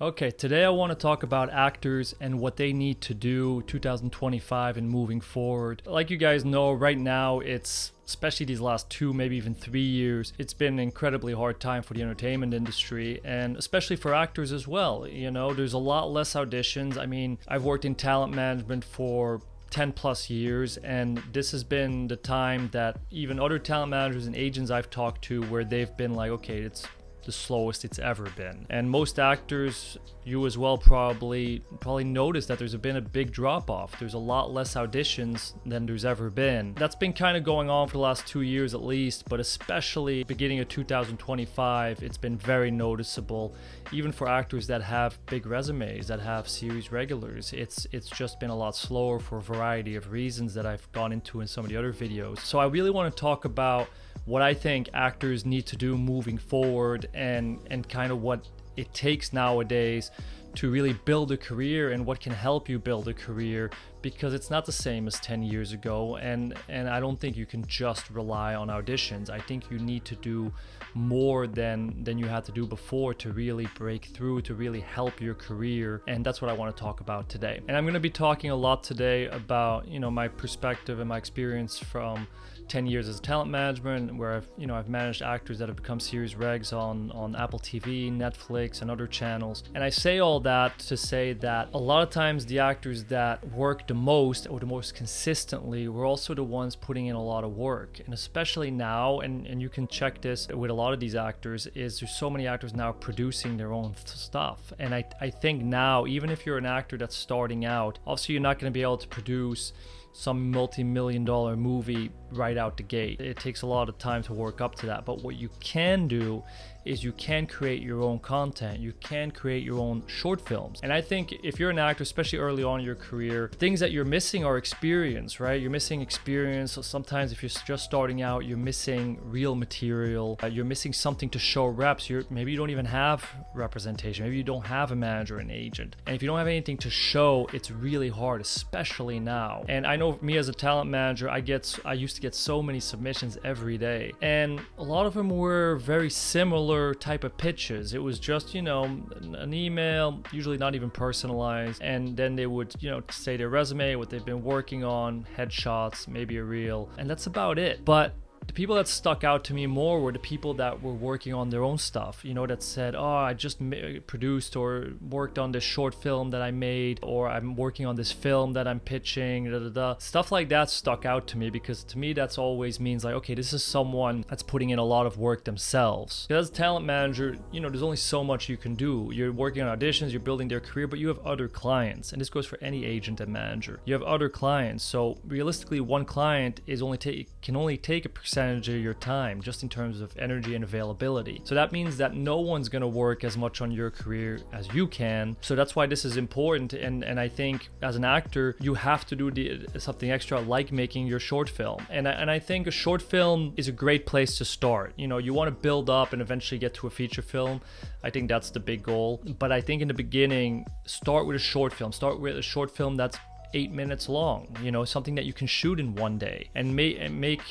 Okay, today I want to talk about actors and what they need to do 2025 and moving forward. Like you guys know, right now it's especially these last 2, maybe even 3 years, it's been an incredibly hard time for the entertainment industry and especially for actors as well. You know, there's a lot less auditions. I mean, I've worked in talent management for 10 plus years, and this has been the time that even other talent managers and agents I've talked to where they've been like, okay, it's the slowest it's ever been. And most actors, you as well, probably noticed that there's been a big drop off. There's a lot less auditions than there's ever been. That's been kind of going on for the last 2 years at least, but especially beginning of 2025, it's been very noticeable. Even for actors that have big resumes, that have series regulars, it's just been a lot slower for a variety of reasons that I've gone into in some of the other videos. So I really want to talk about what I think actors need to do moving forward and kind of what it takes nowadays to really build a career and what can help you build a career, because it's not the same as 10 years ago, and I don't think you can just rely on auditions. I think you need to do more than you had to do before to really break through, to really help your career, and that's what I want to talk about today. And I'm going to be talking a lot today about, you know, my perspective and my experience from 10 years as talent management, where I've managed actors that have become series regs on Apple TV, Netflix, and other channels. And I say all that to say that a lot of times the actors that work the most or the most consistently were also the ones putting in a lot of work. And especially now, and you can check this with a lot of these actors, is there's so many actors now producing their own stuff. And I think now, even if you're an actor that's starting out, obviously you're not going to be able to produce some multi-million-dollar movie right out the gate. It takes a lot of time to work up to that. But what you can do is you can create your own content. You can create your own short films. And I think if you're an actor, especially early on in your career, things that you're missing are experience, right? You're missing experience. So sometimes if you're just starting out, you're missing real material. You're missing something to show reps. Maybe you don't even have representation. Maybe you don't have a manager, an agent. And if you don't have anything to show, it's really hard, especially now. And I know me as a talent manager, I used to get so many submissions every day. And a lot of them were very similar type of pitches. It was just, an email, usually not even personalized, and then they would, say their resume, what they've been working on, headshots, maybe a reel, and that's about it. But the people that stuck out to me more were the people that were working on their own stuff, that said, oh, I just produced or worked on this short film that I made, or I'm working on this film that I'm pitching, Stuff like that stuck out to me, because to me that's always means like, okay, this is someone that's putting in a lot of work themselves. As a talent manager, there's only so much you can do. You're working on auditions, you're building their career, but you have other clients, and this goes for any agent and manager. You have other clients, so realistically one client can only take a percentage of your time, just in terms of energy and availability. So that means that no one's going to work as much on your career as you can. So that's why this is important. And I think as an actor, you have to do something extra, like making your short film. And I think a short film is a great place to start. You want to build up and eventually get to a feature film. I think that's the big goal. But I think in the beginning, start with a short film. Start with a short film that's 8 minutes long, something that you can shoot in one day, and make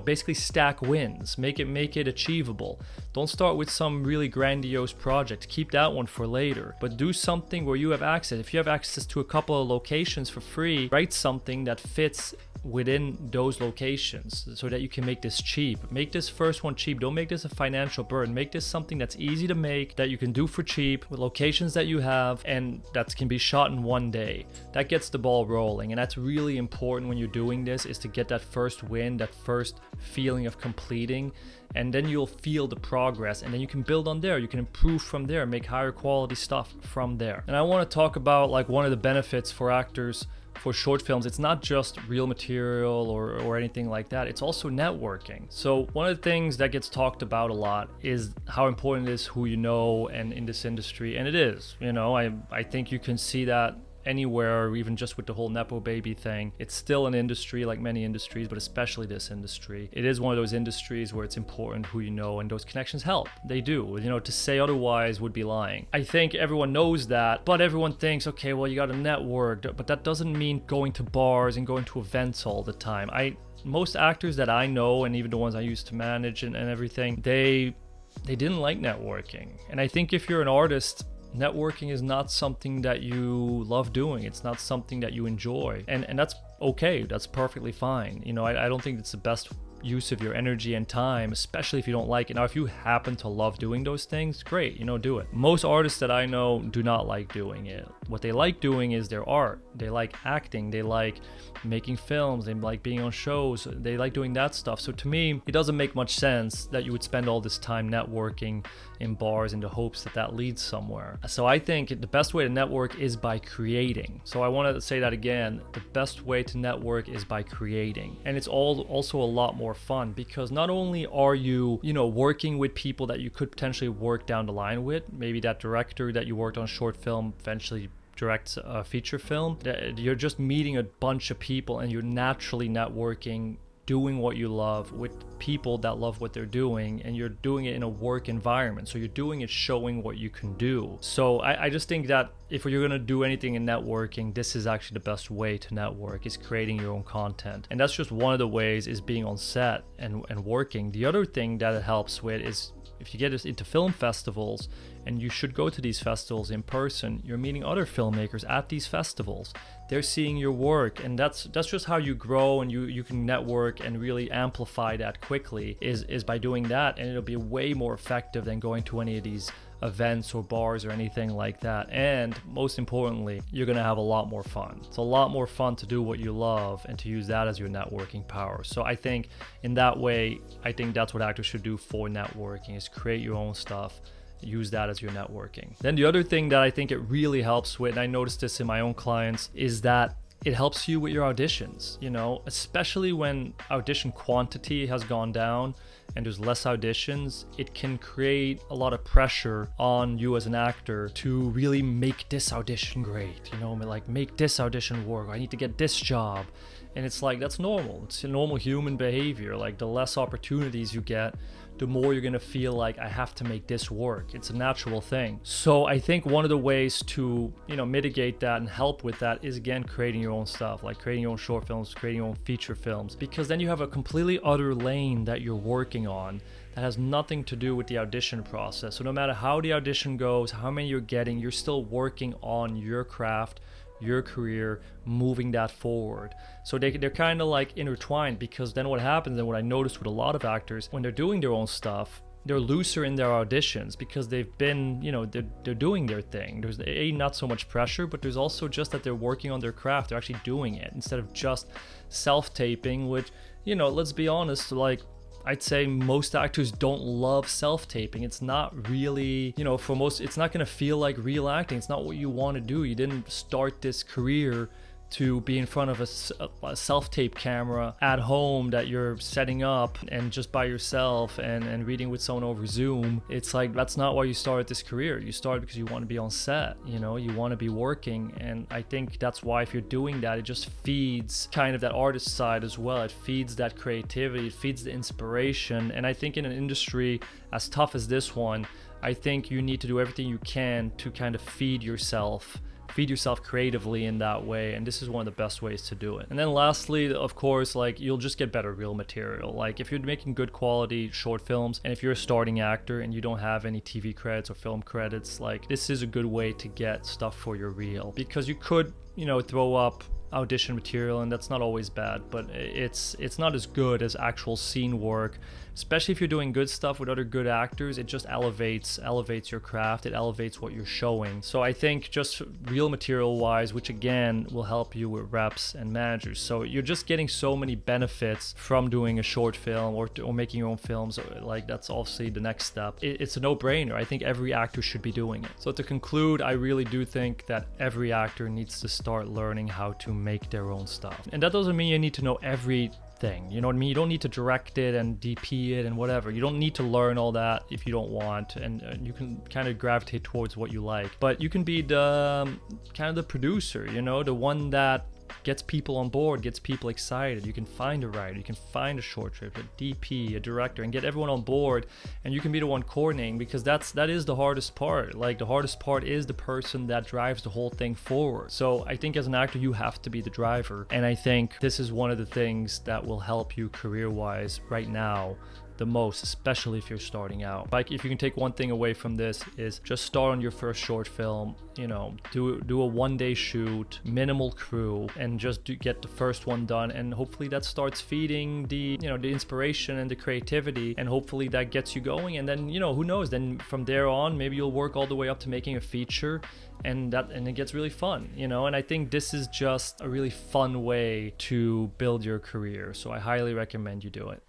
basically stack wins, make it achievable. Don't start with some really grandiose project. Keep that one for later, but do something where you have access. If you have access to a couple of locations for free, write something that fits within those locations so that you can make this cheap. Make this first one cheap. Don't make this a financial burden. Make this something that's easy to make, that you can do for cheap, with locations that you have, and that can be shot in one day. That gets the ball rolling, and that's really important when you're doing this, is to get that first win, that first feeling of completing, and then you'll feel the progress, and then you can build on there. You can improve from there, make higher quality stuff from there. And I want to talk about like one of the benefits for actors for short films. It's not just real material or anything like that. It's also networking. So one of the things that gets talked about a lot is how important it is who you know and in this industry. And it is, I think you can see that anywhere, or even just with the whole Nepo baby thing. It's still an industry, like many industries, but especially this industry. It is one of those industries where it's important who you know, and those connections help. They do. To say otherwise would be lying. I think everyone knows that, but everyone thinks, okay, well, you got to network, but that doesn't mean going to bars and going to events all the time. Most actors that I know, and even the ones I used to manage and everything, they didn't like networking. And I think if you're an artist, networking is not something that you love doing. It's not something that you enjoy. And that's okay. That's perfectly fine. You know, I don't think it's the best use of your energy and time, especially if you don't like it. Now, if you happen to love doing those things, great, you know, do it. Most artists that I know do not like doing it. What they like doing is their art. They like acting, they like making films, they like being on shows, they like doing that stuff. So to me, it doesn't make much sense that you would spend all this time networking in bars in the hopes that that leads somewhere. So I think the best way to network is by creating. So I want to say that again, the best way to network is by creating. And it's also a lot more fun, because not only are you, you know, working with people that you could potentially work down the line with, maybe that director that you worked on short film eventually directs a feature film, you're just meeting a bunch of people and you're naturally networking, doing what you love with people that love what they're doing, and you're doing it in a work environment. So you're doing it showing what you can do. So I just think that if you're going to do anything in networking, this is actually the best way to network, is creating your own content. And that's just one of the ways, is being on set and working. The other thing that it helps with is if you get into film festivals, and you should go to these festivals in person, you're meeting other filmmakers at these festivals. They're seeing your work, and that's just how you grow, and you can network and really amplify that quickly, is by doing that. And it'll be way more effective than going to any of these events or bars or anything like that. And most importantly, you're gonna have a lot more fun. It's a lot more fun to do what you love and to use that as your networking power. So I think in that way, I think that's what actors should do for networking, is create your own stuff, use that as your networking. Then the other thing that I think it really helps with, and I noticed this in my own clients, is that it helps you with your auditions, you know, especially when audition quantity has gone down and there's less auditions. It can create a lot of pressure on you as an actor to really make this audition great, you know, like make this audition work. I need to get this job. And it's like, that's normal. It's a normal human behavior. Like, the less opportunities you get, the more you're gonna feel like, I have to make this work. It's a natural thing. So I think one of the ways to, you know, mitigate that and help with that is, again, creating your own stuff, like creating your own short films, creating your own feature films, because then you have a completely other lane that you're working on that has nothing to do with the audition process. So no matter how the audition goes, how many you're getting, you're still working on your craft, your career, moving that forward. So they're kind of like intertwined, because then what happens, and what I noticed with a lot of actors, when they're doing their own stuff, they're looser in their auditions because they've been, you know, they're doing their thing. There's not so much pressure, but there's also just that they're working on their craft. They're actually doing it instead of just self-taping, which, you know, let's be honest, like, I'd say most actors don't love self-taping. It's not really, you know, for most, it's not going to feel like real acting. It's not what you want to do. You didn't start this career to be in front of a self-tape camera at home that you're setting up and just by yourself and reading with someone over Zoom. It's like, that's not why you started this career. You started because you want to be on set, you know, you want to be working. And I think that's why, if you're doing that, it just feeds kind of that artist side as well. It feeds that creativity, it feeds the inspiration. And I think in an industry as tough as this one, I think you need to do everything you can to kind of feed yourself creatively in that way, and this is one of the best ways to do it. And then lastly, of course, like, you'll just get better reel material. Like, if you're making good quality short films, and if you're a starting actor and you don't have any TV credits or film credits, like, this is a good way to get stuff for your reel, because you could, you know, throw up audition material, and that's not always bad, but it's not as good as actual scene work, especially if you're doing good stuff with other good actors. It just elevates your craft, it elevates what you're showing. So I think just real material wise, which again will help you with reps and managers, so you're just getting so many benefits from doing a short film or making your own films. Like, that's obviously the next step. It's a no-brainer. I think every actor should be doing it. So to conclude, I really do think that every actor needs to start learning how to make their own stuff. And that doesn't mean you need to know everything, you know what I mean? You don't need to direct it and DP it and whatever. You don't need to learn all that if you don't want, and you can kind of gravitate towards what you like. But you can be the kind of the producer, you know, the one that gets people on board, gets people excited. You can find a writer, you can find a short script, a DP, a director, and get everyone on board, and you can be the one coordinating, because that is the hardest part. Like, the hardest part is the person that drives the whole thing forward. So I think as an actor, you have to be the driver, and I think this is one of the things that will help you career-wise right now the most, especially if you're starting out. Like, if you can take one thing away from this, is just start on your first short film, you know, do a 1-day shoot, minimal crew, and just get the first one done, and hopefully that starts feeding the, you know, the inspiration and the creativity, and hopefully that gets you going. And then, you know, who knows, then from there on, maybe you'll work all the way up to making a feature, and it gets really fun, you know. And I think this is just a really fun way to build your career, so I highly recommend you do it.